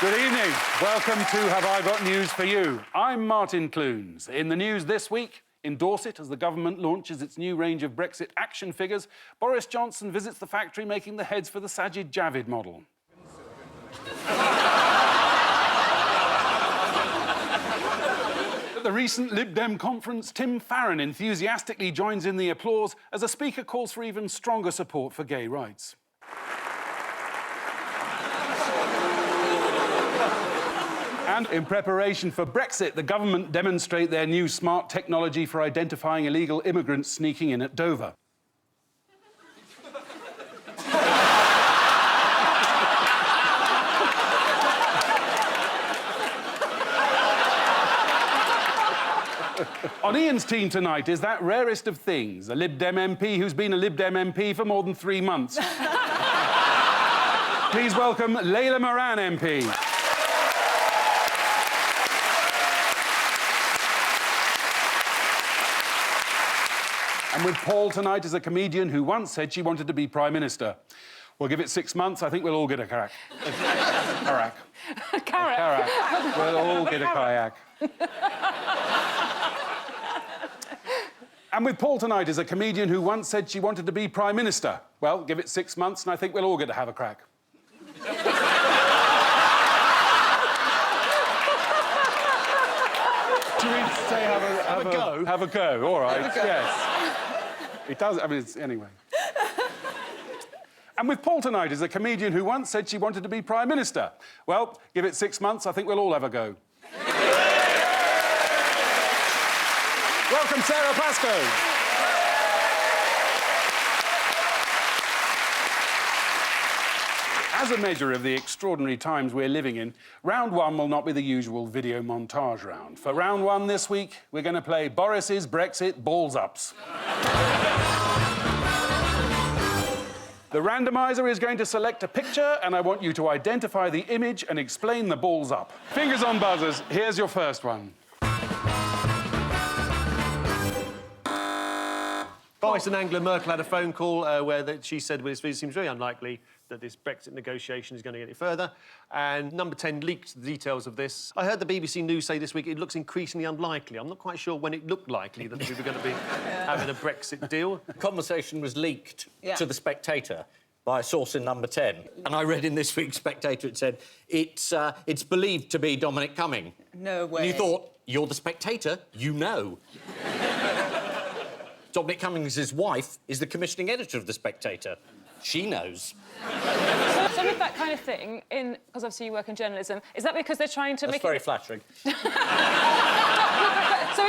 Good evening. Welcome to Have I Got News For You? I'm Martin Clunes. In the news this week, in Dorset, as the government launches its new range of Brexit action figures, Boris Johnson visits the factory making the heads for the Sajid Javid model. At the recent Lib Dem conference, Tim Farron enthusiastically joins in the applause as a speaker calls for even stronger support for gay rights. And in preparation for Brexit, the government demonstrate their new smart technology for identifying illegal immigrants sneaking in at Dover. On Ian's team tonight is that rarest of things, a Lib Dem MP who's been a Lib Dem MP for more than 3 months. Please welcome Layla Moran MP. And with Paul tonight is a comedian who once said she wanted to be Prime Minister. We'll give it 6 months, I think we'll all get a kayak. Kayak. A carrot? We'll all get a kayak. And with Paul tonight is a comedian who once said she wanted to be Prime Minister. Well, give it 6 months and I think we'll all get to have a crack. Should we say have a go? Have a go, all right, yes. It does, I mean, it's... anyway. And with Paul tonight is a comedian who once said she wanted to be Prime Minister. Well, give it 6 months, I think we'll all have a go. Welcome, Sara Pascoe. As a measure of the extraordinary times we're living in, round one will not be the usual video montage round. For round one this week, we're going to play Boris's Brexit Balls-Ups. The randomiser is going to select a picture, and I want you to identify the image and explain the balls up. Fingers on buzzers, here's your first one. Boris and Angela Merkel had a phone call where she said, well, it seems very unlikely that this Brexit negotiation is going to get any further. And Number 10 leaked the details of this. I heard the BBC News say this week it looks increasingly unlikely. I'm not quite sure when it looked likely that we were going to be having a Brexit deal. The conversation was leaked to The Spectator by a source in Number 10. And I read in this week's Spectator, it said, it's believed to be Dominic Cumming. No way. And you thought, you're The Spectator, you know. Dominic Cummings' wife is the commissioning editor of The Spectator. She knows. So with that kind of thing, because obviously you work in journalism, is that because they're trying to make it... That's very flattering. So is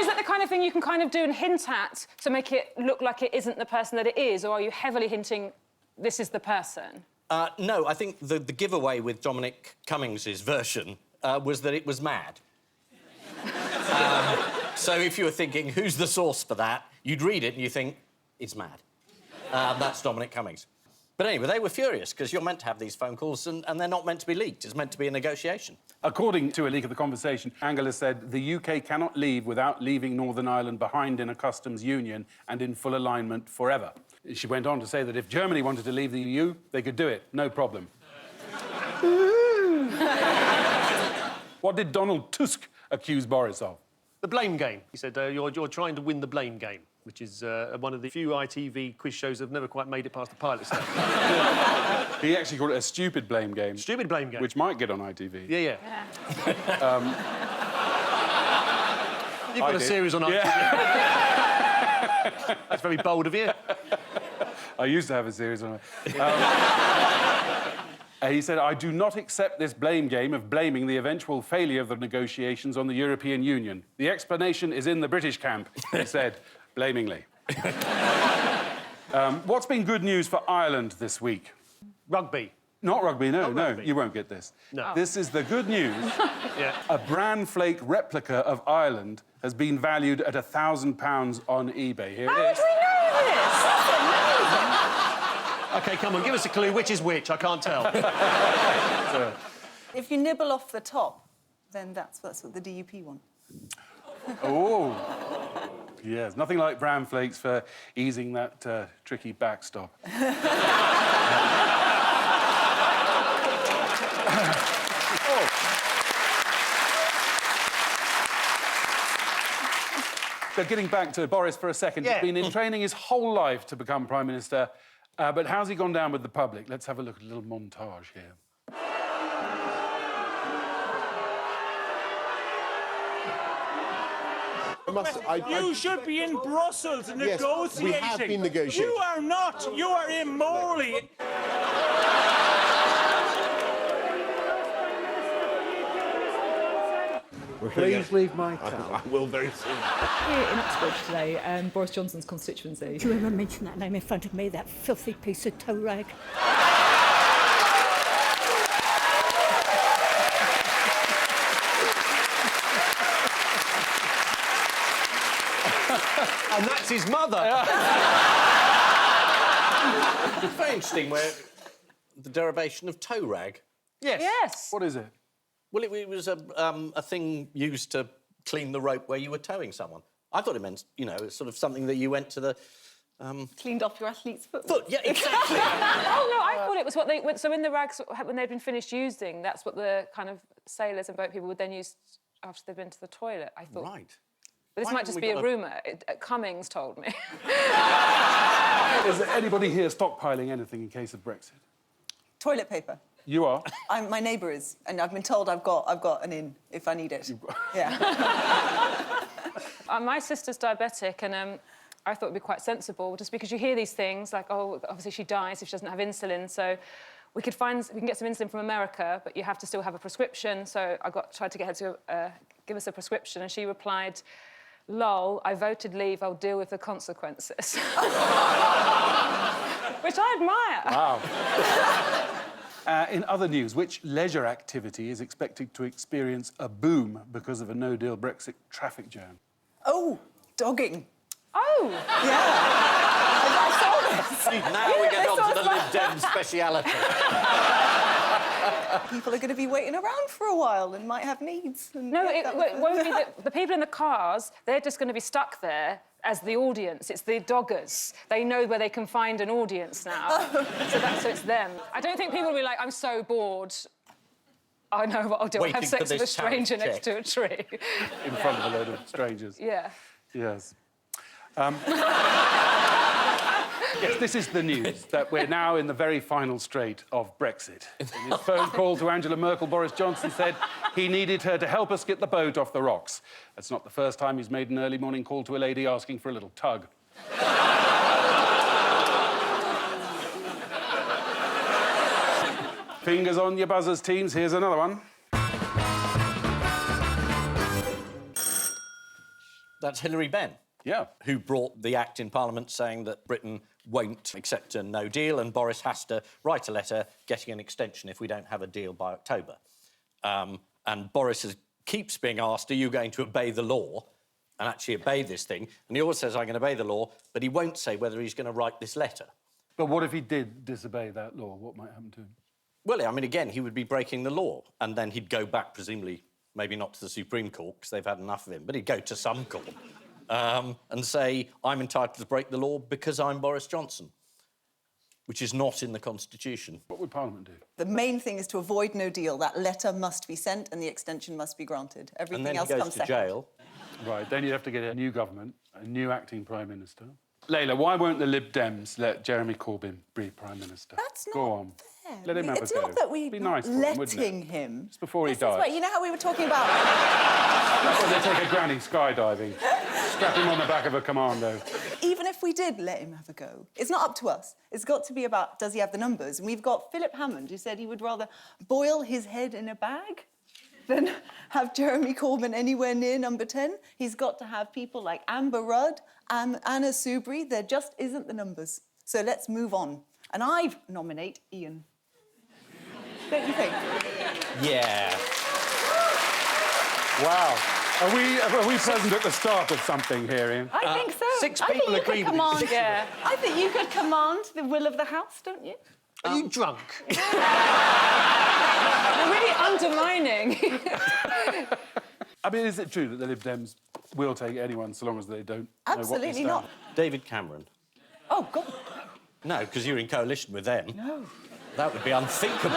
that the kind of thing you can kind of do and hint at to make it look like it isn't the person that it is, or are you heavily hinting this is the person? No, I think the giveaway with Dominic Cummings' version was that it was mad. So if you were thinking, who's the source for that, you'd read it and you think, it's mad. That's Dominic Cummings. But anyway, they were furious, because you're meant to have these phone calls and they're not meant to be leaked. It's meant to be a negotiation. According to a leak of the conversation, Angela said the UK cannot leave without leaving Northern Ireland behind in a customs union and in full alignment forever. She went on to say that if Germany wanted to leave the EU, they could do it, no problem. What did Donald Tusk accuse Boris of? The blame game. He said, you're trying to win the blame game, which is one of the few ITV quiz shows that have never quite made it past the pilot stage. He actually called it a stupid blame game. Stupid blame game. Which might get on ITV. Yeah. You've got a series on ITV. Yeah. That's very bold of you. I used to have a series on it. He said, I do not accept this blame game of blaming the eventual failure of the negotiations on the European Union. The explanation is in the British camp, he said, blamingly. What's been good news for Ireland this week? Rugby. Not rugby, no, Not rugby. You won't get this. No. This is the good news. Yeah. A bran flake replica of Ireland has been valued at £1,000 on eBay. Here it is. How would we know this? That's amazing. OK, come on, give us a clue. Which is which? I can't tell. If you nibble off the top, then that's what the DUP want. Oh. Yes, nothing like bran flakes for easing that tricky backstop. Oh. So getting back to Boris for a second, Yeah. he's been in training his whole life to become Prime Minister, but how's he gone down with the public? Let's have a look at a little montage here. You should be in Brussels negotiating. we have been negotiating. You are not. You are immorally. Please leave my town. I will very soon. Here in Uxbridge today, Boris Johnson's constituency. Do you ever mention that name in front of me, that filthy piece of toe rag? And that's his mother. It's very interesting where the derivation of toe rag. Yes. Yes. What is it? Well, it was a thing used to clean the rope where you were towing someone. I thought it meant, you know, sort of something that you went to the... Cleaned off your athlete's foot. Yeah, exactly. Oh, no, I thought it was what they... So in the rags, when they'd been finished using, that's what the kind of sailors and boat people would then use after they'd been to the toilet, I thought. Right. But this Why might haven't just we be a got a- rumour. Cummings told me. Is there anybody here stockpiling anything in case of Brexit? Toilet paper. You are? My neighbour is, and I've been told I've got an in if I need it. Yeah. My sister's diabetic, and I thought it'd be quite sensible, just because you hear these things, like, oh, obviously she dies if she doesn't have insulin, so we can get some insulin from America, but you have to still have a prescription. So I tried to get her to give us a prescription, and she replied, "Lol, I voted leave, I'll deal with the consequences." Which I admire. Wow. In other news, which leisure activity is expected to experience a boom because of a no-deal Brexit traffic jam? Oh, dogging. Oh! Yeah. I saw this. Now we get on to the Lib Dem speciality. People are going to be waiting around for a while and might have needs. And No, yeah, it won't be the people in the cars, they're just going to be stuck there as the audience. It's the doggers. They know where they can find an audience now. So it's them. I don't think people will be like, I'm so bored. I know what I'll do. I'll Waiting have sex for with a this tariff stranger next check. to a tree. In front of a load of strangers. Yeah. Yes. Yes, this is the news, that we're now in the very final straight of Brexit. In his phone call to Angela Merkel, Boris Johnson said he needed her to help us get the boat off the rocks. That's not the first time he's made an early morning call to a lady asking for a little tug. Fingers on your buzzers, teams. Here's another one. That's Hilary Benn. Yeah. Who brought the act in Parliament saying that Britain won't accept a no deal and Boris has to write a letter getting an extension if we don't have a deal by October. And Boris keeps being asked, are you going to obey the law and actually obey this thing? And he always says, I'm going to obey the law, but he won't say whether he's going to write this letter. But what if he did disobey that law? What might happen to him? Well, I mean, again, he would be breaking the law and then he'd go back, presumably, maybe not to the Supreme Court because they've had enough of him, but he'd go to some court. And say, I'm entitled to break the law because I'm Boris Johnson, which is not in the Constitution. What would Parliament do? The main thing is to avoid no deal. That letter must be sent and the extension must be granted. Everything And then else he goes comes to second. jail. Right, then you'd have to get a new government, a new acting Prime Minister. Layla, why won't the Lib Dems let Jeremy Corbyn be Prime Minister? That's not Go on. fair. Let him have It's a go. not that we're Be not nice for him, wouldn't it? letting him. Just before he This is dies. what- you know how we were talking about... When they take a granny skydiving, strap him on the back of a commando. Even if we did let him have a go, it's not up to us. It's got to be about, does he have the numbers? And we've got Philip Hammond, who said he would rather boil his head in a bag than have Jeremy Corbyn anywhere near number 10. He's got to have people like Amber Rudd, Anna Soubry. There just isn't the numbers. So let's move on. And I nominate Ian. Don't you think? Yeah. Wow. Are we present at the start of something here, Ian? I think so. 6 I think people you agree could with command. you. Yeah. I think you could command the will of the House, don't you? Are you drunk? They're really undermining. I mean, is it true that the Lib Dems will take anyone so long as they don't know what they Absolutely stand? not. David Cameron. Oh, God. No, because you're in coalition with them. No. That would be unthinkable.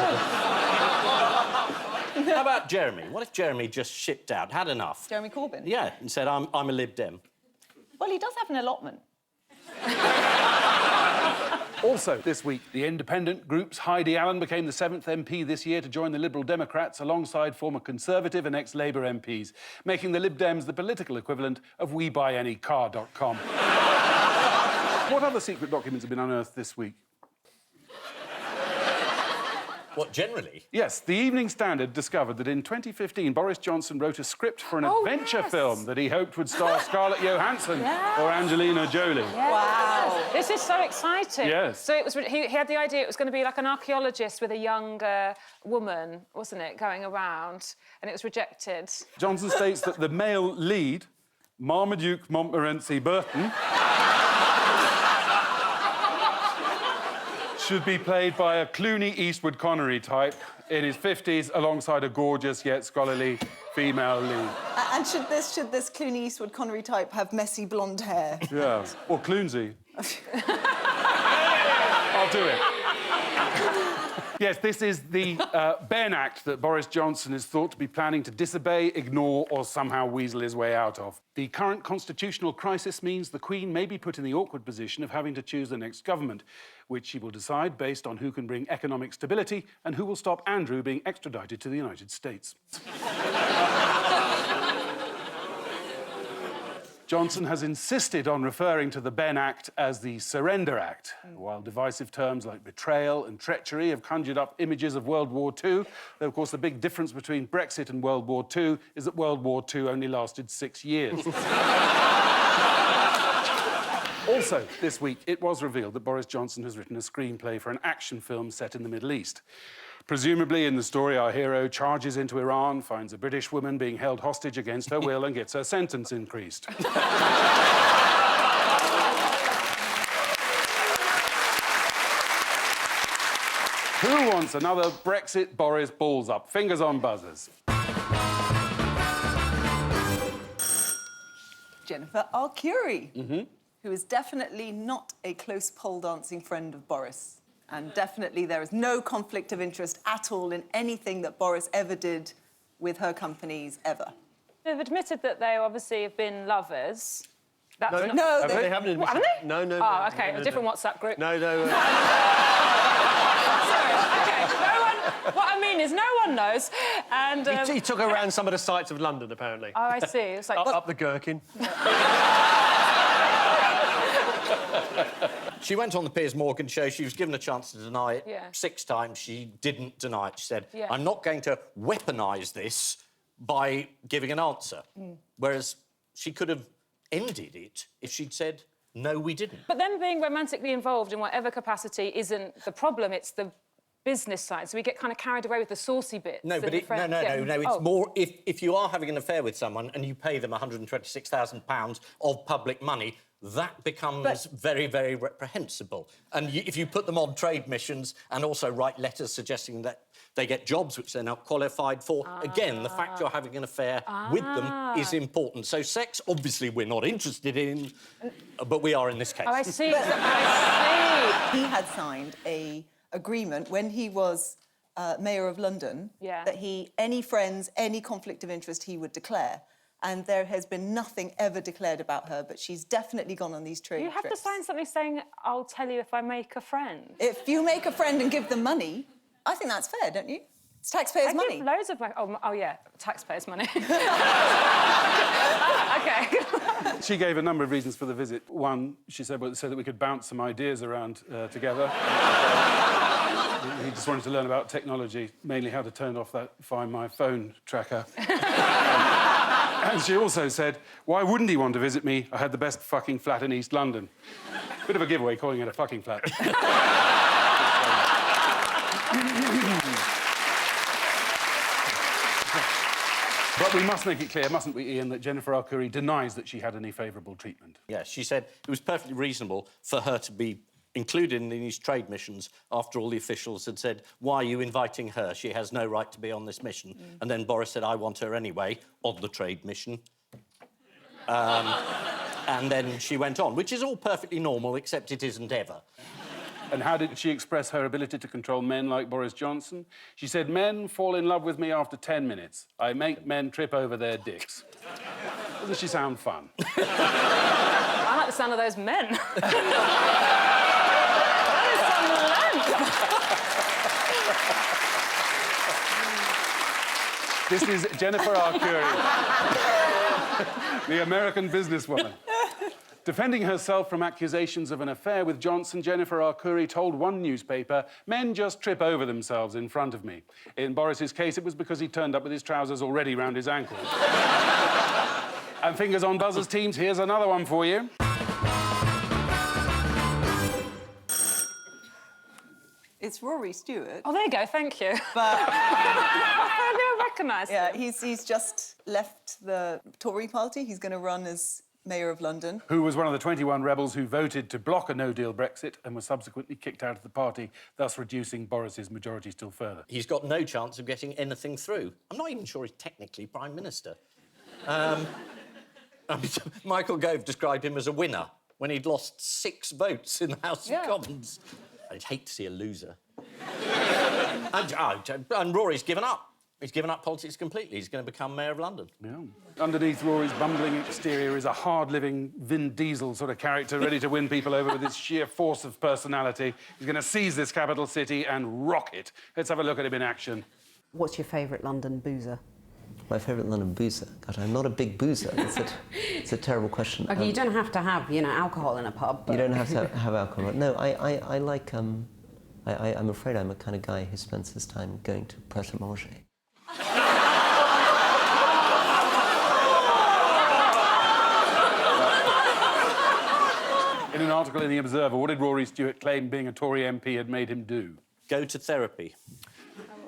How about Jeremy? What if Jeremy just shipped out, had enough? Jeremy Corbyn? Yeah, and said, I'm a Lib Dem. Well, he does have an allotment. Also, this week, the independent group's Heidi Allen became the 7th MP this year to join the Liberal Democrats alongside former Conservative and ex-Labour MPs, making the Lib Dems the political equivalent of WeBuyAnyCar.com. What other secret documents have been unearthed this week? What, generally? Yes, the Evening Standard discovered that in 2015, Boris Johnson wrote a script for an adventure film that he hoped would star Scarlett Johansson or Angelina Jolie. Yes. Wow. This is so exciting. Yes. So it was, he had the idea it was going to be like an archaeologist with a young woman, wasn't it, going around, and it was rejected. Johnson states that the male lead, Marmaduke Montmorency Burton, should be played by a Clooney Eastwood Connery type in his 50s alongside a gorgeous yet scholarly female lead. And should this Clooney Eastwood Connery type have messy blonde hair? Yeah. Or Clunesy. I'll do it. Yes, this is the Ben Act that Boris Johnson is thought to be planning to disobey, ignore or somehow weasel his way out of. The current constitutional crisis means the Queen may be put in the awkward position of having to choose the next government, which she will decide based on who can bring economic stability and who will stop Andrew being extradited to the United States. Johnson has insisted on referring to the Ben Act as the Surrender Act, while divisive terms like betrayal and treachery have conjured up images of World War II. Though, of course, the big difference between Brexit and World War II is that World War II only lasted 6 years. Also, this week, it was revealed that Boris Johnson has written a screenplay for an action film set in the Middle East. Presumably, in the story, our hero charges into Iran, finds a British woman being held hostage against her will and gets her sentence increased. Who wants another Brexit Boris balls up? Fingers on buzzers. Jennifer Arcuri, who is definitely not a close pole dancing friend of Boris. And definitely there is no conflict of interest at all in anything that Boris ever did with her companies, ever. They've admitted that they obviously have been lovers. That's No, not... No, they haven't admitted. Haven't they? No. Oh, OK, a different WhatsApp group. No. Sorry, OK, no one... What I mean is no one knows, and... He took her around some of the sites of London, apparently. Oh, I see. It's like... Up the gherkin. She went on the Piers Morgan show. She was given a chance to deny it. Yeah. 6 times she didn't deny it. She said, Yeah. I'm not going to weaponise this by giving an answer. Whereas she could have ended it if she'd said, no, we didn't. But then being romantically involved in whatever capacity isn't the problem, it's the business side. So we get kind of carried away with the saucy bits. No, but it's more if you are having an affair with someone and you pay them £126,000 of public money, that becomes very, very reprehensible. And if you put them on trade missions and also write letters suggesting that they get jobs which they're not qualified for, again, the fact you're having an affair with them is important. So sex, obviously, we're not interested in, but we are in this case. Oh, I see. I see. He had signed an agreement when he was Mayor of London that any friends, any conflict of interest he would declare. And there has been nothing ever declared about her, but she's definitely gone on these trade trips. You have to sign something saying, I'll tell you if I make a friend. If you make a friend and give them money, I think that's fair, don't you? It's taxpayers' money. I give loads of my... Oh, yeah, taxpayers' money. OK. She gave a number of reasons for the visit. One, she said, so that we could bounce some ideas around together. He just wanted to learn about technology, mainly how to turn off that Find My Phone tracker. And she also said, why wouldn't he want to visit me? I had the best fucking flat in East London. Bit of a giveaway calling it a fucking flat. But we must make it clear, mustn't we, Ian, that Jennifer Arcuri denies that she had any favourable treatment. Yeah, she said it was perfectly reasonable for her to be included in these trade missions after all the officials had said, why are you inviting her? She has no right to be on this mission. And then Boris said, I want her anyway, on the trade mission. And then she went on, which is all perfectly normal, except it isn't ever. And how did she express her ability to control men like Boris Johnson? She said, men fall in love with me after 10 minutes. I make men trip over their dicks. Doesn't she sound fun? sound of those men. That is some length. This is Jennifer Arcuri, the American businesswoman. Defending herself from accusations of an affair with Johnson, Jennifer Arcuri told one newspaper, "Men just trip over themselves in front of me." In Boris's case, it was because he turned up with his trousers already round his ankles. And fingers on buzzers, teams, here's another one for you. It's Rory Stewart. Oh, there you go, thank you. But I don't recognise yeah, him. he's just left the Tory party. He's going to run as Mayor of London. Who was one of the 21 rebels who voted to block a no-deal Brexit and was subsequently kicked out of the party, thus reducing Boris's majority still further. He's got no chance of getting anything through. I'm not even sure he's technically Prime Minister. Michael Gove described him as a winner when he'd lost 6 votes in the House of Commons. I'd hate to see a loser. and Rory's given up. He's given up politics completely. He's going to become Mayor of London. Yeah. Underneath Rory's bumbling exterior is a hard-living Vin Diesel sort of character ready to win people over with his sheer force of personality. He's going to seize this capital city and rock it. Let's have a look at him in action. What's your favourite London boozer? My favourite London boozer? God, I'm not a big boozer. It's a terrible question. Okay, you don't have to have, alcohol in a pub. But... You don't have to have alcohol. No, I like... I'm afraid I'm a kind of guy who spends his time going to Pret-a-Manger. In an article in The Observer, what did Rory Stewart claim being a Tory MP had made him do? Go to therapy.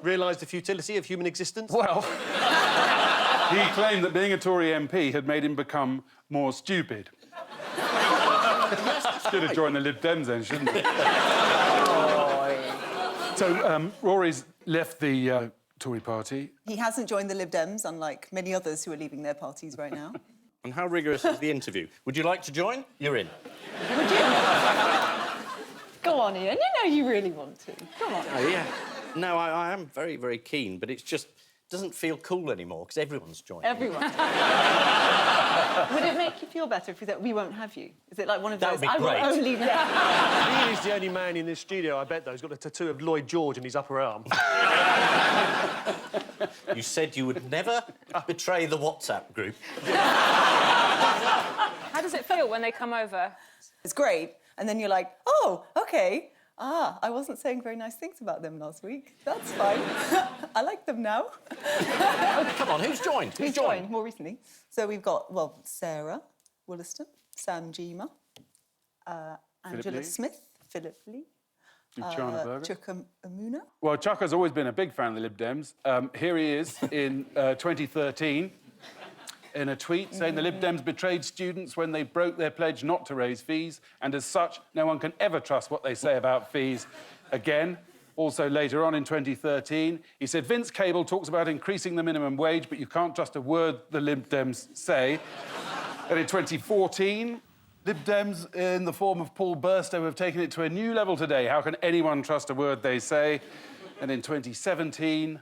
Realise the futility of human existence? Well, he claimed that being a Tory MP had made him become more stupid. Should have joined the Lib Dems then, shouldn't he? So, Rory's left the Tory party. He hasn't joined the Lib Dems, unlike many others who are leaving their parties right now. And how rigorous is the interview? Would you like to join? You're in. Would you? Go on, Ian. You know you really want to. Come on. Oh, yeah. No, I am very, very keen, but it's just doesn't feel cool anymore because everyone's joined. Everyone. Would it make you feel better if we said we won't have you? Is it like one of That those? would be great. I will only let. He is the only man in this studio, I bet, though, who's got a tattoo of Lloyd George in his upper arm. You said you would never betray the WhatsApp group. How does it feel when they come over? It's great. And then you're like, oh, OK. Ah, I wasn't saying very nice things about them last week. That's fine. I like them now. Come on, who's joined? Who's joined more recently? So we've got, well, Sara Wollaston, Sam Jima, Angela Smith, Philip Lee, Chuka Amuna. Well, Chuka's always been a big fan of the Lib Dems. Here he is in 2013 in a tweet saying the Lib Dems betrayed students when they broke their pledge not to raise fees, and as such, no one can ever trust what they say about fees again. Also, later on in 2013, he said, Vince Cable talks about increasing the minimum wage, but you can't trust a word the Lib Dems say. And in 2014, Lib Dems, in the form of Paul Burstow, have taken it to a new level today. How can anyone trust a word they say? And in 2017...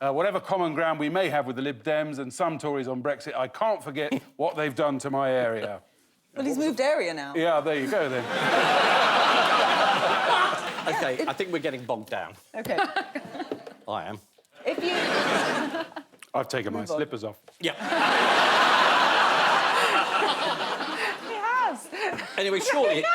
whatever common ground we may have with the Lib Dems and some Tories on Brexit, I can't forget what they've done to my area. Well, he's moved area now. Yeah, there you go, then. OK, I think we're getting bogged down. OK. I am. If you... I've taken my slippers off. Yeah. He has. Anyway, surely...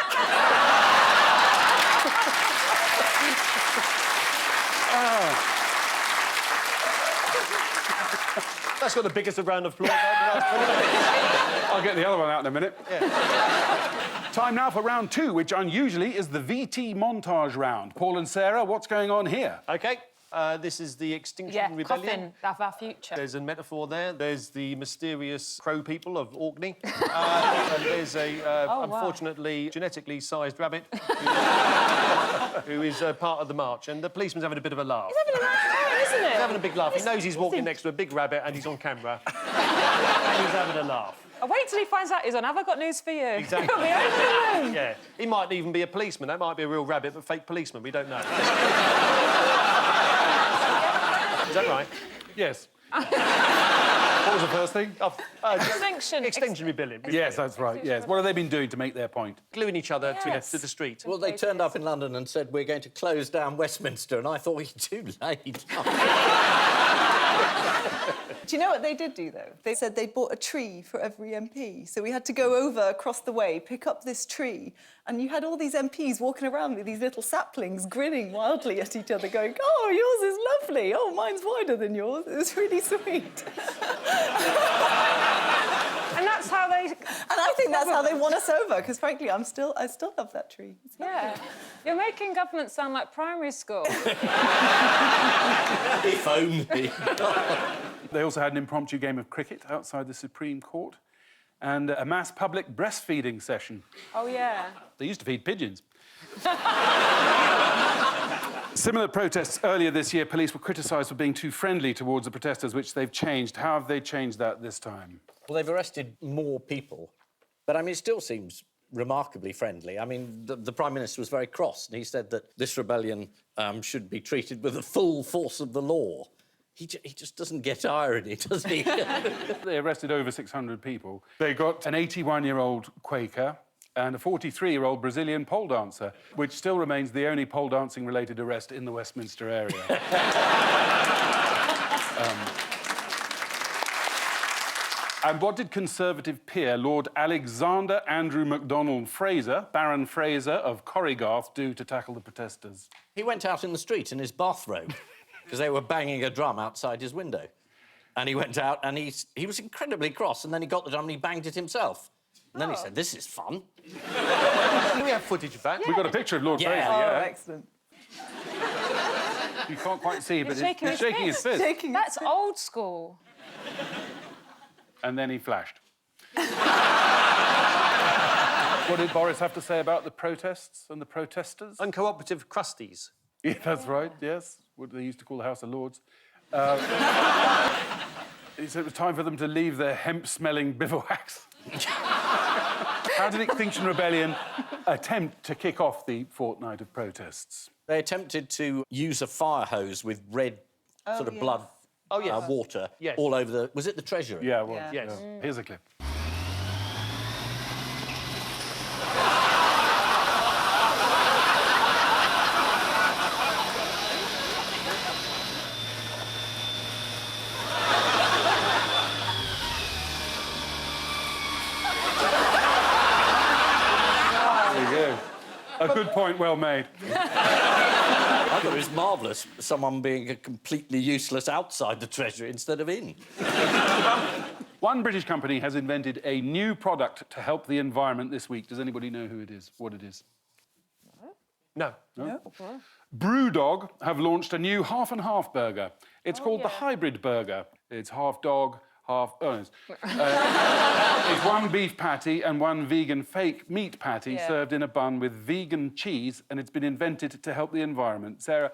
That's got the biggest round of applause I've ever had. I'll get the other one out in a minute. Yeah. Time now for round 2, which unusually is the VT montage round. Paul and Sarah, what's going on here? OK, this is the Extinction Rebellion. Coffin of our future. There's a metaphor there. There's the mysterious crow people of Orkney. And there's a, unfortunately, genetically sized rabbit who is part of the march. And the policeman's having a bit of a laugh. He's having a laugh, isn't it? He's having a big laugh. He knows he's walking next to a big rabbit and he's on camera. And he's having a laugh. I'll wait till he finds out he's on Have I Got News for You? Exactly. He'll be over the moon. Yeah. He might even be a policeman. That might be a real rabbit, but fake policeman. We don't know. Is that right? Yes. What was the first thing? Extinction rebellion. Yes, that's right, yes. What have they been doing to make their point? Gluing each other Yes. to the street. Well, they turned up in London and said, we're going to close down Westminster, and I thought, we're too late. Do you know what they did do, though? They said they bought a tree for every MP. So we had to go over across the way, pick up this tree, and you had all these MPs walking around with these little saplings grinning wildly at each other, going, oh, yours is lovely. Oh, mine's wider than yours. It was really sweet. And that's how they... And I think that's how they won us over, because, frankly, I still love that tree. Yeah. You're making government sound like primary school. If only. They also had an impromptu game of cricket outside the Supreme Court and a mass public breastfeeding session. Oh, yeah. They used to feed pigeons. Similar protests earlier this year, police were criticised for being too friendly towards the protesters, which they've changed. How have they changed that this time? Well, they've arrested more people, but, I mean, it still seems remarkably friendly. I mean, the Prime Minister was very cross, and he said that this rebellion should be treated with the full force of the law. He just doesn't get irony, does he? They arrested over 600 people. They got an 81-year-old Quaker and a 43-year-old Brazilian pole dancer, which still remains the only pole dancing-related arrest in the Westminster area. And what did Conservative peer Lord Alexander Andrew MacDonald Fraser, Baron Fraser of Corrigarth, do to tackle the protesters? He went out in the street in his bathrobe because they were banging a drum outside his window. And he went out and he was incredibly cross, and then he got the drum and he banged it himself. And then he said, this is fun. Do we have footage of that? We've got a picture of Lord Fraser, Oh, yeah. excellent. You can't quite see, but he's shaking his fist. That's old school. And then he flashed. What did Boris have to say about the protests and the protesters? Uncooperative crusties. Yeah, that's right, yes. What they used to call the House of Lords. He said it was time for them to leave their hemp-smelling bivouacs. How did Extinction Rebellion attempt to kick off the fortnight of protests? They attempted to use a fire hose with red sort of blood water all over the... Was it the Treasury? Yeah, well, Yes. Here's a clip. A good point, well made. I thought it was marvellous, someone being completely useless outside the Treasury instead of in. One British company has invented a new product to help the environment this week. Does anybody know who it is, what it is? No. Brewdog have launched a new half-and-half burger. It's called the Hybrid Burger. It's half dog, half... it's one beef patty and one vegan fake meat patty served in a bun with vegan cheese, and it's been invented to help the environment. Sarah,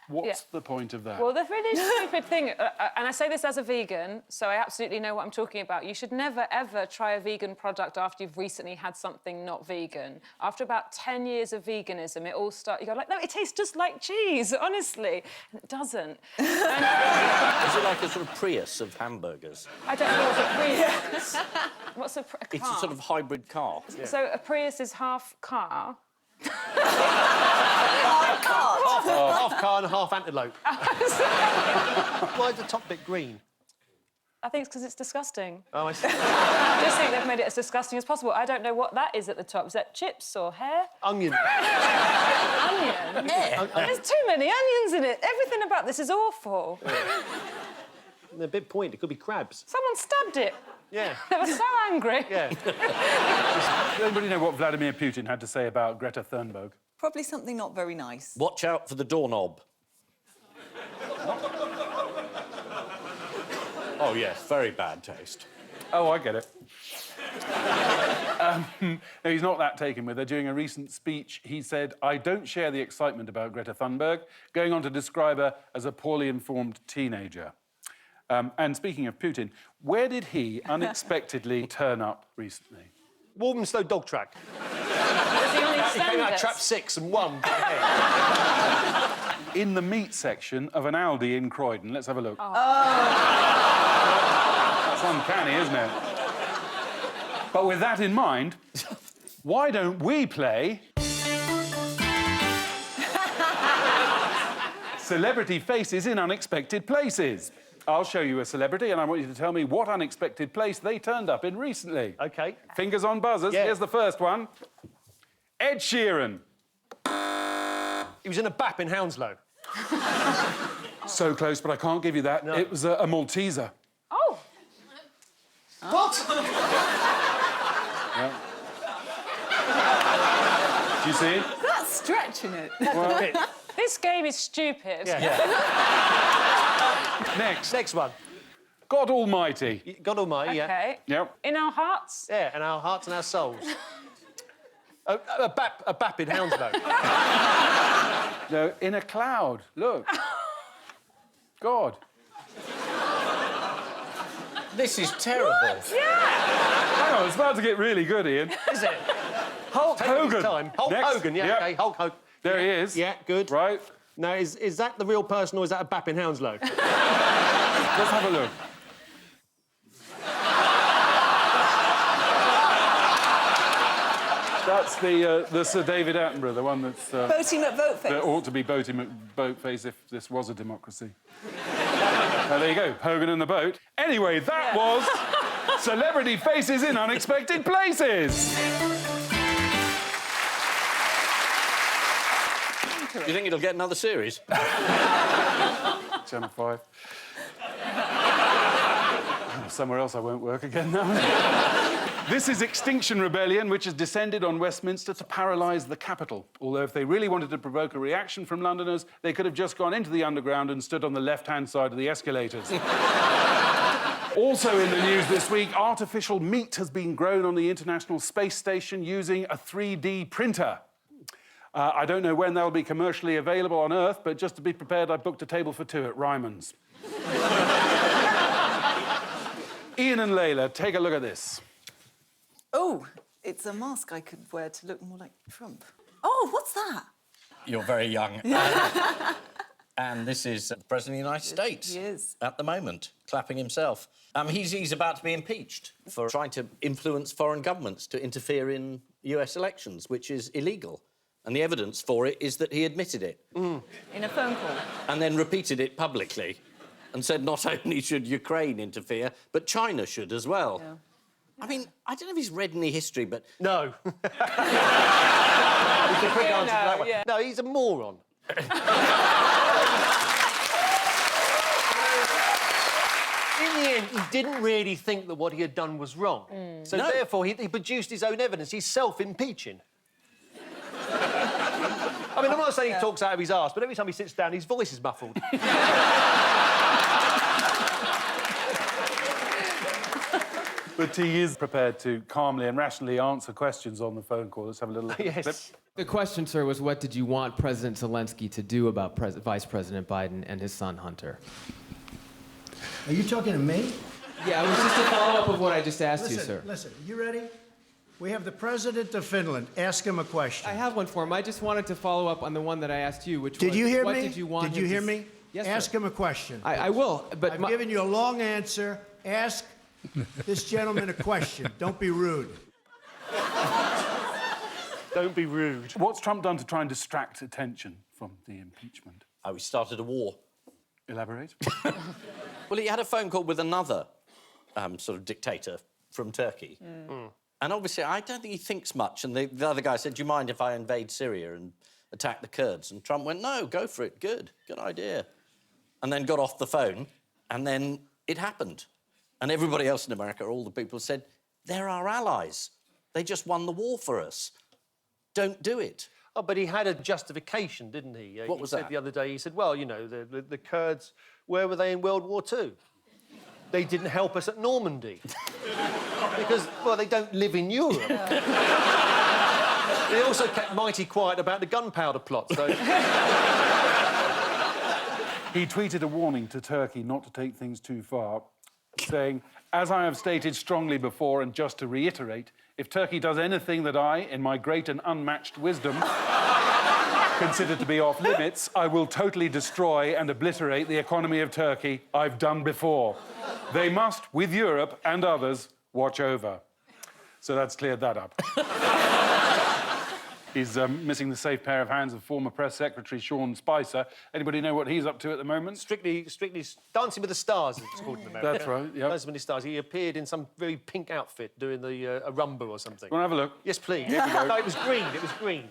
what's the point of that? Well, the really stupid thing, and I say this as a vegan, so I absolutely know what I'm talking about. You should never, ever try a vegan product after you've recently had something not vegan. After about 10 years of veganism, it all starts... You go like, no, it tastes just like cheese, honestly. And it doesn't. Is it like a sort of Prius of hamburgers? I don't know what a Prius is. What's a car? It's a sort of hybrid car. So a Prius is half car. Half car and half antelope. Why is the top bit green? I think it's because it's disgusting. Oh, I see. I just think they've made it as disgusting as possible. I don't know what that is at the top. Is that chips or hair? Onion. Onion? There's too many onions in it. Everything about this is awful. They're a bit pointed. It could be crabs. Someone stabbed it. Yeah. They were so angry. Yeah. Does anybody know what Vladimir Putin had to say about Greta Thunberg? Probably something not very nice. Watch out for the doorknob. Oh, yes, very bad taste. Oh, I get it. No, he's not that taken with her. During a recent speech, he said, I don't share the excitement about Greta Thunberg, going on to describe her as a poorly informed teenager. And speaking of Putin, where did he unexpectedly turn up recently? Walthamstow dog track. Does he only He stand came out us? trap 6 and won. In the meat section of an Aldi in Croydon. Let's have a look. That's uncanny, isn't it? But with that in mind, why don't we play... Celebrity Faces in Unexpected Places. I'll show you a celebrity and I want you to tell me what unexpected place they turned up in recently. OK. Fingers on buzzers. Yeah. Here's the first one. Ed Sheeran. He was in a BAP in Hounslow. So close, but I can't give you that. No. It was a Malteser. Oh! What? Yeah. Do you see? That's stretching it. Well, This game is stupid. Yeah. Next one. God Almighty. God Almighty, yeah. OK. Yep. In our hearts? Yeah, and our hearts and our souls. A BAP in Hounslow. No, in a cloud. Look. God. This is terrible. Yeah! Hang on, it's about to get really good, Ian. Is it? Hulk Taking his Hogan. time. Hulk Next. Hogan, yeah, Yep. OK, Hulk Hogan. There he is. Yeah, good. Right. Now, is that the real person or is that a BAP in Hounslow? Let's have a look. That's the Sir David Attenborough, the one that's... Boaty McVoteface. that ought to be Boaty McBoatface if this was a democracy. Well, there you go, Hogan and the boat. Anyway, that was Celebrity Faces in Unexpected Places. Do you think it'll get another series? Channel 5. Somewhere else I won't work again now. This is Extinction Rebellion, which has descended on Westminster to paralyse the capital. Although if they really wanted to provoke a reaction from Londoners, they could have just gone into the underground and stood on the left-hand side of the escalators. Also in the news this week, artificial meat has been grown on the International Space Station using a 3D printer. I don't know when they'll be commercially available on Earth, but just to be prepared, I booked a table for two at Ryman's. Ian and Layla, take a look at this. Oh, it's a mask I could wear to look more like Trump. Oh, what's that? You're very young. And this is the President of the United States. He is. At the moment, clapping himself. He's about to be impeached for trying to influence foreign governments to interfere in US elections, which is illegal. And the evidence for it is that he admitted it. In a phone call. And then repeated it publicly and said not only should Ukraine interfere, but China should as well. Yeah. I mean, I don't know if he's read any history, but... No. It's a quick answer to that one. Yeah. No, he's a moron. In the end, he didn't really think that what he had done was wrong. So therefore, he produced his own evidence. He's self-impeaching. I mean, I'm not saying he talks out of his arse, but every time he sits down, his voice is muffled. But he is prepared to calmly and rationally answer questions on the phone call. Let's have a little look. Yes. Clip. The question, sir, was what did you want President Zelensky to do about Vice President Biden and his son Hunter? Are you talking to me? Yeah, it was just a follow-up of what I just asked you, sir. Listen, you ready? We have the President of Finland. Ask him a question. I have one for him. I just wanted to follow up on the one that I asked you, which was... Did you hear what me? Did you want Did you him hear to... me? Yes, Ask sir. him a question. I will, but... I've given you a long answer. Ask this gentleman a question. Don't be rude. Don't be rude. What's Trump done to try and distract attention from the impeachment? Oh, he started a war. Elaborate. Well, he had a phone call with another sort of dictator from Turkey. And obviously, I don't think he thinks much. And the other guy said, do you mind if I invade Syria and attack the Kurds? And Trump went, no, go for it. Good idea. And then got off the phone, and then it happened. And everybody else in America, all the people said, they're our allies. They just won the war for us. Don't do it. Oh, but he had a justification, didn't he? What was he said that? the other day, he said, well, you know, the Kurds, where were they in World War II? They didn't help us at Normandy. Because, well, they don't live in Europe. They also kept mighty quiet about the gunpowder plot, so... He tweeted a warning to Turkey not to take things too far, saying, as I have stated strongly before, and just to reiterate, if Turkey does anything that I, in my great and unmatched wisdom... considered to be off limits, I will totally destroy and obliterate the economy of Turkey. I've done before. They must, with Europe and others, watch over. So that's cleared that up. He's missing the safe pair of hands of former press secretary Sean Spicer. Anybody know what he's up to at the moment? Strictly Dancing with the Stars, it's called in America. That's right, yeah. Dancing with the Stars. He appeared in some very pink outfit doing the a rumba or something. Want to have a look? Yes, please. Here we go. No, it was green. It was green.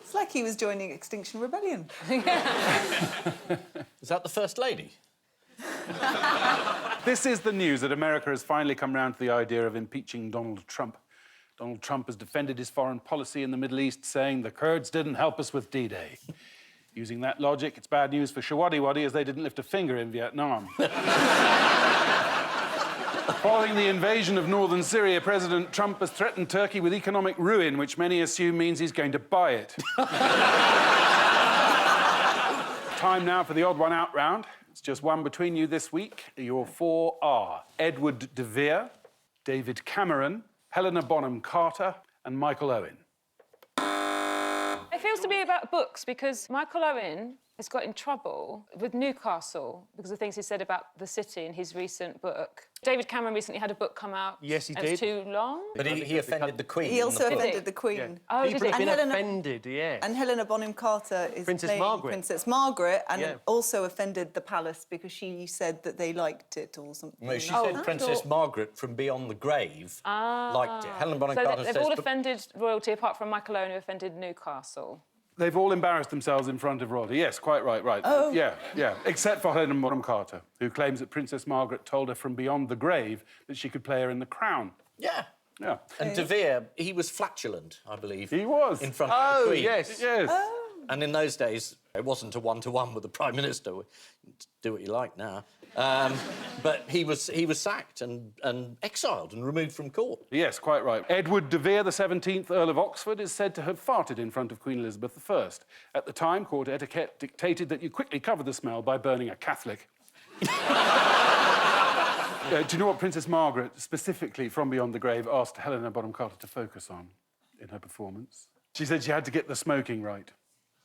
It's like he was joining Extinction Rebellion. Is that the First Lady? This is the news that America has finally come round to the idea of impeaching Donald Trump. Donald Trump has defended his foreign policy in the Middle East, saying the Kurds didn't help us with D-Day. Using that logic, it's bad news for Shawadi-Wadi as they didn't lift a finger in Vietnam. Following the invasion of northern Syria, President Trump has threatened Turkey with economic ruin, which many assume means he's going to buy it. Time now for the odd one out round. It's just one between you this week. Your four are Edward de Vere, David Cameron, Helena Bonham Carter, and Michael Owen. It feels to be about books because Michael Owen has got in trouble with Newcastle because of things he said about the city in his recent book. David Cameron recently had a book come out. Yes, he and did. It's too long. But he offended the Queen. He also in the book. offended the Queen. Yeah. Oh, did People he? have been Helena- offended, yeah. And Helena Bonham Carter is Princess playing Margaret. Princess Margaret, and Yeah. also offended the palace because she said that they liked it or something. No, she Oh, said I Princess thought- Margaret from Beyond the Grave liked it. Helen Bonham So Carter they've says... all but- offended royalty apart from Michael Owen who offended Newcastle. They've all embarrassed themselves in front of royalty. Yes, quite right, right. Oh. Yeah, yeah. Except for Helena Bonham Carter, who claims that Princess Margaret told her from beyond the grave that she could play her in The Crown. Yeah. Yeah. And De Vere, he was flatulent, I believe. He was. In front of the Queen. Yes. Yes. And in those days, it wasn't a one-to-one with the Prime Minister. Do what you like now. But he was sacked and exiled and removed from court. Yes, quite right. Edward de Vere, the 17th Earl of Oxford, is said to have farted in front of Queen Elizabeth I. At the time, court etiquette dictated that you quickly cover the smell by burning a Catholic. Do you know what Princess Margaret, specifically from Beyond the Grave, asked Helena Bonham Carter to focus on in her performance? She said she had to get the smoking right.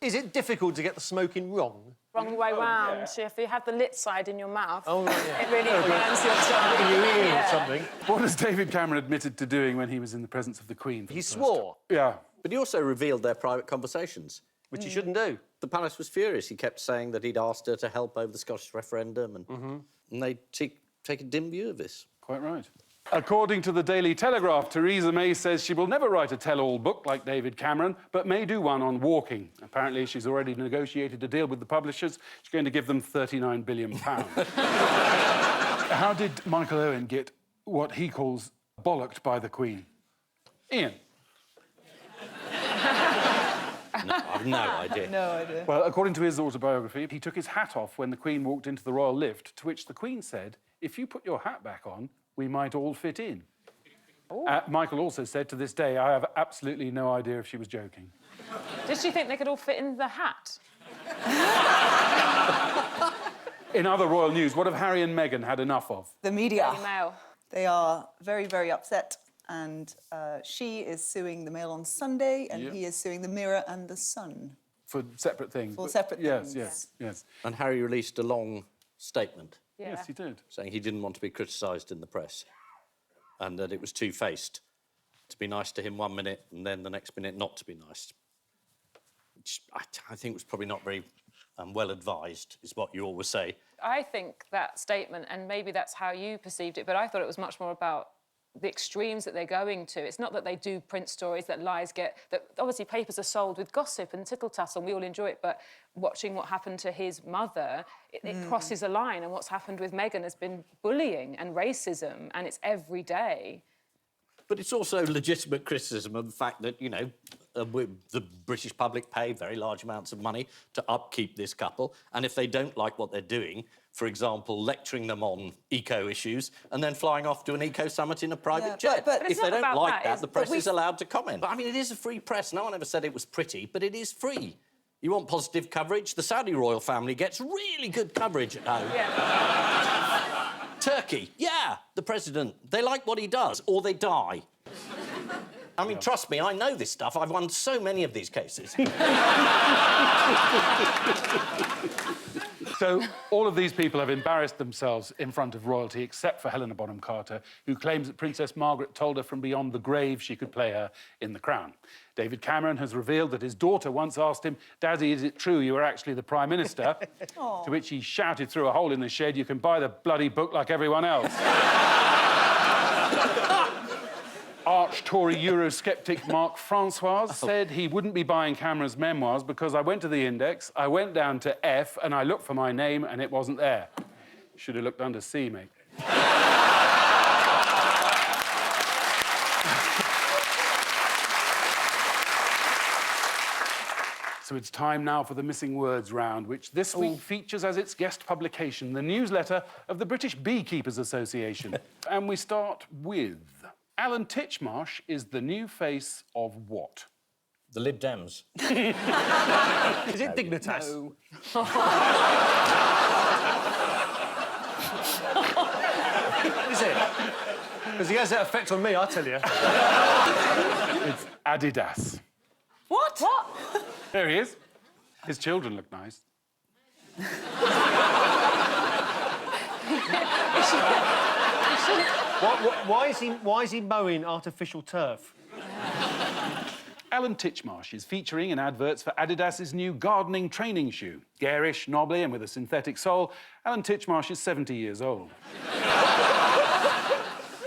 Is it difficult to get the smoking wrong? Wrong way round. So if you have the lit side in your mouth, Oh, right, yeah. it really burns your tongue. In your ear Yeah. or something? What has David Cameron admitted to doing when he was in the presence of the Queen? for He the first swore, time? Yeah. But he also revealed their private conversations. which he shouldn't do. The palace was furious. He kept saying that he'd asked her to help over the Scottish referendum, and they take a dim view of this. Quite right. According to the Daily Telegraph, Theresa May says she will never write a tell-all book like David Cameron, but may do one on walking. Apparently, she's already negotiated a deal with the publishers. She's going to give them £39 billion. How did Michael Owen get what he calls bollocked by the Queen? Ian? No, I've no idea. No idea. Well, according to his autobiography, he took his hat off when the Queen walked into the royal lift, to which the Queen said, "If you put your hat back on, we might all fit in." Michael also said, to this day, I have absolutely no idea if she was joking. Did she think they could all fit in the hat? In other royal news, what have Harry and Meghan had enough of? The media. Daily Mail. They are very, very upset. And she is suing the Mail on Sunday, and he is suing the Mirror and the Sun. For separate things. For separate things. Yes. And Harry released a long statement. Yeah. Yes, he did. Saying he didn't want to be criticised in the press and that it was two-faced, to be nice to him one minute and then the next minute not to be nice. Which I think was probably not very well advised, is what you always say. I think that statement, and maybe that's how you perceived it, but I thought it was much more about the extremes that they're going to. It's not that they do print stories, that lies get... that obviously papers are sold with gossip and tittle-tattle, and we all enjoy it, but watching what happened to his mother, it crosses a line, and what's happened with Meghan has been bullying and racism, and it's every day. But it's also legitimate criticism of the fact that, you know, the British public pay very large amounts of money to upkeep this couple, and if they don't like what they're doing, for example, lecturing them on eco issues and then flying off to an eco summit in a private jet. but if they don't like that, the press we- is allowed to comment. But, I mean, it is a free press. No one ever said it was pretty, but it is free. You want positive coverage? The Saudi royal family gets really good coverage at home. Yeah. Turkey, yeah, the president. They like what he does, or they die. I mean, trust me, I know this stuff. I've won so many of these cases. So all of these people have embarrassed themselves in front of royalty, except for Helena Bonham Carter, who claims that Princess Margaret told her from beyond the grave she could play her in The Crown. David Cameron has revealed that his daughter once asked him, "Daddy, is it true you were actually the Prime Minister?" To which he shouted through a hole in the shed, "You can buy the bloody book like everyone else." Arch-Tory Eurosceptic Mark Francois said he wouldn't be buying Cameron's memoirs because I went to the index, I went down to F, and I looked for my name, and it wasn't there. Should have looked under C, mate. So it's time now for the Missing Words round, which this week features as its guest publication the newsletter of the British Beekeepers Association. And we start with... Alan Titchmarsh is the new face of what? The Lib Dems. Is it Dignitas? No. Is it? Because he has that effect on me, I tell you. It's Adidas. What? What? There he is. His children look nice. Why is he mowing artificial turf? Alan Titchmarsh is featuring in adverts for Adidas's new gardening training shoe. Garish, knobbly and with a synthetic sole, Alan Titchmarsh is 70 years old.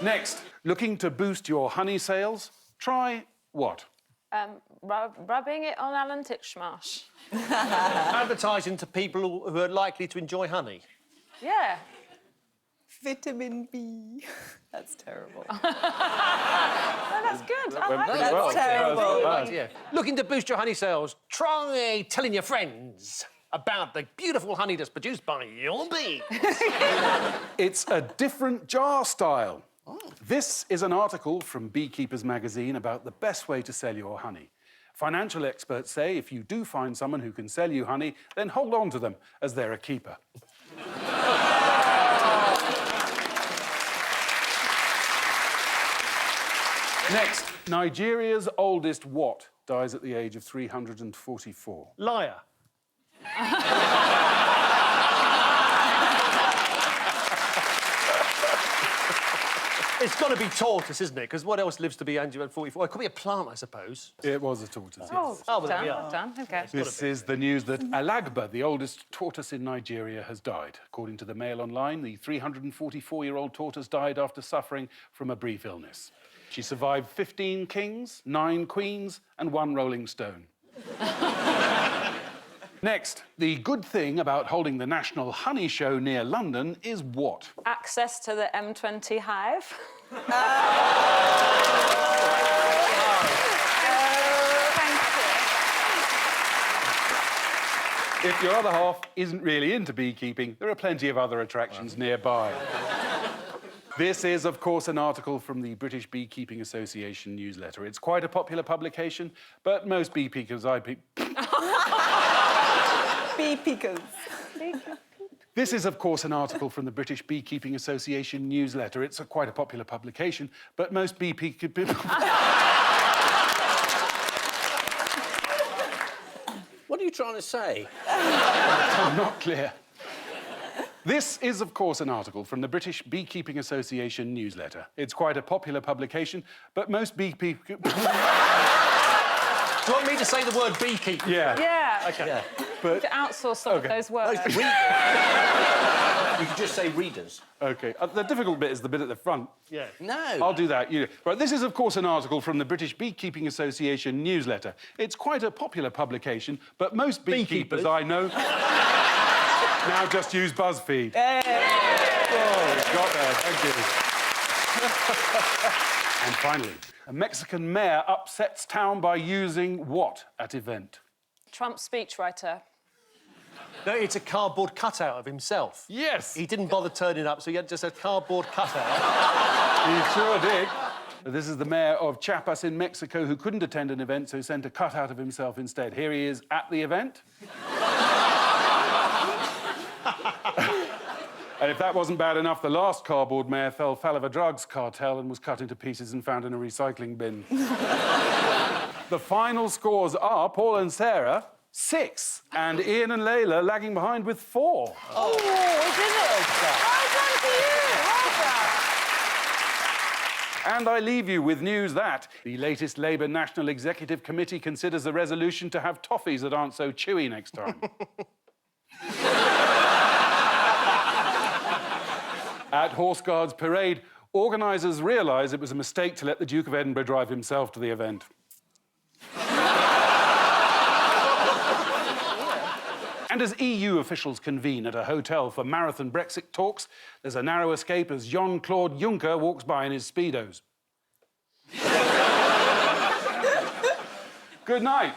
Next, looking to boost your honey sales? Try what? Rubbing it on Alan Titchmarsh. Advertising to people who are likely to enjoy honey. Yeah. Vitamin B. That's terrible. No, that's good. I like that. That's terrible. Yeah. Looking to boost your honey sales? Try telling your friends about the beautiful honey that's produced by your bees. It's a different jar style. This is an article from Beekeepers magazine about the best way to sell your honey. Financial experts say if you do find someone who can sell you honey, then hold on to them, as they're a keeper. Next, Nigeria's oldest what dies at the age of 344? Liar. It's got to be tortoise, isn't it? Because what else lives to be 144? It could be a plant, I suppose. It was a tortoise, Oh, yes. Oh, well, there done, we are. done. OK. This is the news that Alagba, the oldest tortoise in Nigeria, has died. According to the Mail Online, the 344-year-old tortoise died after suffering from a brief illness. She survived 15 kings, 9 queens, and 1 Rolling Stone. Next, the good thing about holding the National Honey Show near London is what? Access to the M20 hive. If your other half isn't really into beekeeping, there are plenty of other attractions nearby. This is, of course, an article from the British Beekeeping Association newsletter. It's quite a popular publication, but most bee pickers Bee pickers. This is, of course, an article from the British Beekeeping Association newsletter. It's quite a popular publication, but most bee pickers... What are you trying to say? I'm not clear. This is, of course, an article from the British Beekeeping Association newsletter. It's quite a popular publication, but most bee pickers... Do you want me to say the word beekeeper? Yeah. Yeah. OK. Yeah. But... To outsource some of those words. You could just say readers. OK. The difficult bit is the bit at the front. Yeah. No. I'll do that. Right, this is, of course, an article from the British Beekeeping Association newsletter. It's quite a popular publication, but most beekeepers I know now just use BuzzFeed. Hey. Oh, got there. Thank you. And finally, a Mexican mayor upsets town by using what at event? Trump's speechwriter. No, it's a cardboard cutout of himself. Yes. He didn't bother turning up, so he had just a cardboard cutout. He sure did. This is the mayor of Chiapas in Mexico who couldn't attend an event, so sent a cutout of himself instead. Here he is at the event. And if that wasn't bad enough, the last cardboard mayor fell foul of a drugs cartel and was cut into pieces and found in a recycling bin. The final scores are Paul and Sara, 6, and Ian and Layla lagging behind with 4. Oh, we did it! Well done to you! Well done! And I leave you with news that the latest Labour National Executive Committee considers a resolution to have toffees that aren't so chewy next time. At Horse Guards Parade, organisers realised it was a mistake to let the Duke of Edinburgh drive himself to the event. And as EU officials convene at a hotel for marathon Brexit talks, there's a narrow escape as Jean-Claude Juncker walks by in his Speedos. Good night.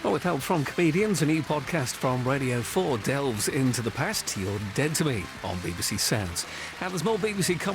Well, with help from comedians, a new podcast from Radio 4 delves into the past. You're Dead to Me on BBC Sounds. And there's more BBC comedy.